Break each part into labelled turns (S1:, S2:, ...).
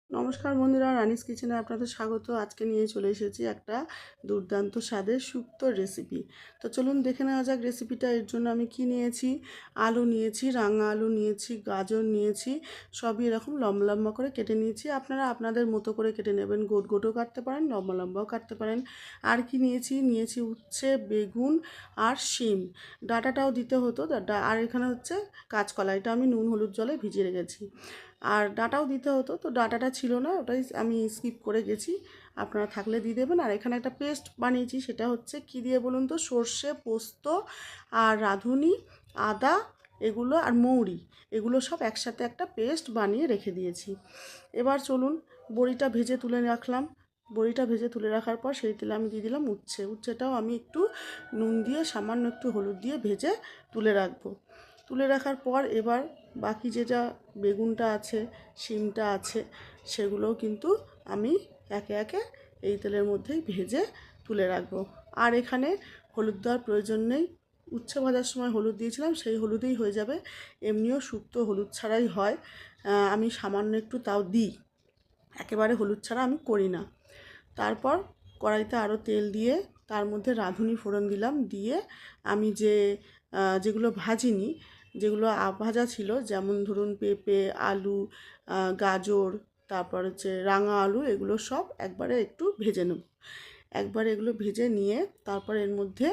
S1: নমস্কার বন্ধুরা, রানিস কিচেনে আপনাদের স্বাগত। আজকে নিয়ে চলে এসেছি একটা দুর্দান্ত স্বাদের শুক্তোর রেসিপি। তো চলুন দেখে নেওয়া যাক রেসিপিটা। এর জন্য আমি কি নিয়েছি, আলু নিয়েছি, রাঙা আলু নিয়েছি, গাজর নিয়েছি, সবই এরকম লম্বা লম্বা করে কেটে নিয়েছি। আপনারা আপনাদের মতো করে কেটে নেবেন, গোট গোটও কাটতে পারেন, লম্বা লম্বাও কাটতে পারেন। আর কি নিয়েছি উচ্ছে, বেগুন আর শিম। ডাঁটাটাও দিতে হতো, আর এখানে হচ্ছে কাঁচকলা, এটা আমি নুন হলুদ জলে ভিজিয়ে রেখেছি। আর ডাঁটাও দিতে হতো, তো ডাঁটাটা ছিল না, ওটাই আমি স্কিপ করে গেছি। আপনারা থাকলে দিয়ে দেবেন। আর এখানে একটা পেস্ট বানিয়েছি, সেটা হচ্ছে কি দিয়ে বলুন তো, সর্ষে, পোস্ত আর রাঁধুনি, আদা এগুলো আর মৌরি, এগুলো সব একসাথে একটা পেস্ট বানিয়ে রেখে দিয়েছি। এবার চলুন, বড়িটা ভেজে তুলে রাখলাম। বড়িটা ভেজে তুলে রাখার পর সেই তেলে আমি দিয়ে দিলাম উচ্ছেটাও আমি একটু নুন দিয়ে, সামান্য একটু হলুদ দিয়ে ভেজে তুলে রাখবো। তুলে রাখার পর এবার বাকি যেটা বেগুনটা আছে, শিমটা আছে, সেগুলোও কিন্তু আমি একে একে এই তেলের মধ্যেই ভেজে তুলে রাখবো। আর এখানে হলুদ দেওয়ার প্রয়োজন নেই, উচ্ছে ভাজার সময় হলুদ দিয়েছিলাম, সেই হলুদেই হয়ে যাবে। এমনিও শুক্তো হলুদ ছাড়াই হয়, আমি সামান্য একটু তাও দিই, একেবারে হলুদ ছাড়া আমি করি না। তারপর কড়াইতে আরও তেল দিয়ে তার মধ্যে রাঁধুনি ফোড়ন দিলাম, দিয়ে আমি যেগুলো ভাজিনি, যেগুলো ভাজা ছিল, যেমন ধরুন পেঁপে, আলু, গাজর, তারপর হচ্ছে রাঙা আলু, এগুলো সব একবারে একটু ভেজে নেব। একবারে এগুলো ভেজে নিয়ে তারপর এর মধ্যে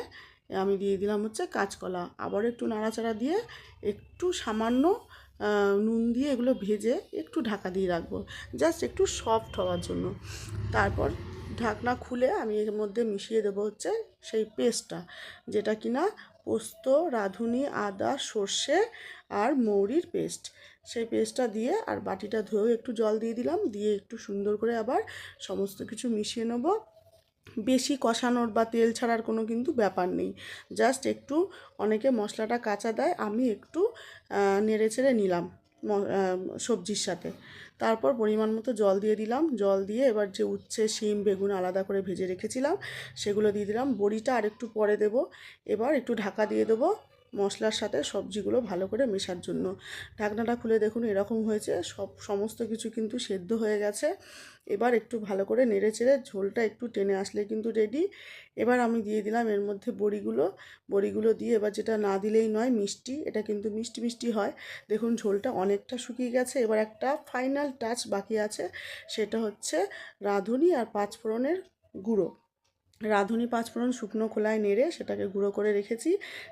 S1: আমি দিয়ে দিলাম হচ্ছে কাঁচকলা, আবার একটু নাড়াচাড়া দিয়ে একটু সামান্য নুন দিয়ে এগুলো ভেজে একটু ঢাকা দিয়ে রাখবো, জাস্ট একটু সফট হওয়ার জন্য। তারপর ঢাকনা খুলে আমি এর মধ্যে মিশিয়ে দেবো হচ্ছে সেই পেস্টটা, যেটা কিনা পোস্ত, রাঁধুনি, আদা, সর্ষে আর মৌরির পেস্ট। সেই পেস্টটা দিয়ে আর বাটিটা ধুয়েও একটু জল দিয়ে দিলাম, দিয়ে একটু সুন্দর করে আবার সমস্ত কিছু মিশিয়ে নেবো। বেশি কষানোর বা তেল ছাড়ার কোনো কিন্তু ব্যাপার নেই, জাস্ট একটু, অনেকে মশলাটা কাঁচা দেয়, আমি একটু নেড়ে চেড়ে নিলাম সবজির সাথে। তারপর পরিমাণ মতো জল দিয়ে দিলাম, জল দিয়ে এবার যে উচ্ছে, শিম, বেগুন আলাদা করে ভেজে রেখেছিলাম সেগুলো দিয়ে দিলাম। বড়িটা আর একটু পরে দেবো। এবার একটু ঢাকা দিয়ে দেবো মশলার সাথে সবজিগুলো ভালো করে মেশার জন্য। ঢাকনাটা খুলে দেখুন এরকম হয়েছে, সমস্ত কিছু কিন্তু সেদ্ধ হয়ে গেছে। এবার একটু ভালো করে নেড়ে চেড়ে ঝোলটা একটু টেনে আসলে কিন্তু রেডি। এবার আমি দিয়ে দিলাম এর মধ্যে বড়িগুলো দিয়ে, এবার যেটা না দিলেই নয়, মিষ্টি, এটা কিন্তু মিষ্টি মিষ্টি হয়। দেখুন ঝোলটা অনেকটা শুকিয়ে গেছে। এবার একটা ফাইনাল টাচ বাকি আছে, সেটা হচ্ছে রাঁধুনি আর পাঁচফোড়নের গুঁড়ো। রাঁধুনি পাঁচফোড়ন শুকনো খোলায় নেড়ে সেটাকে গুঁড়ো করে রেখেছি,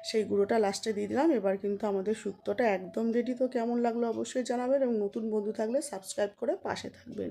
S1: সেই গুঁড়োটা লাস্টে দিয়ে দিলাম। এবার কিন্তু আমাদের শুক্তোটা একদম রেডি। তো কেমন লাগলো অবশ্যই জানাবেন, এবং নতুন বন্ধু থাকলে সাবস্ক্রাইব করে পাশে থাকবেন।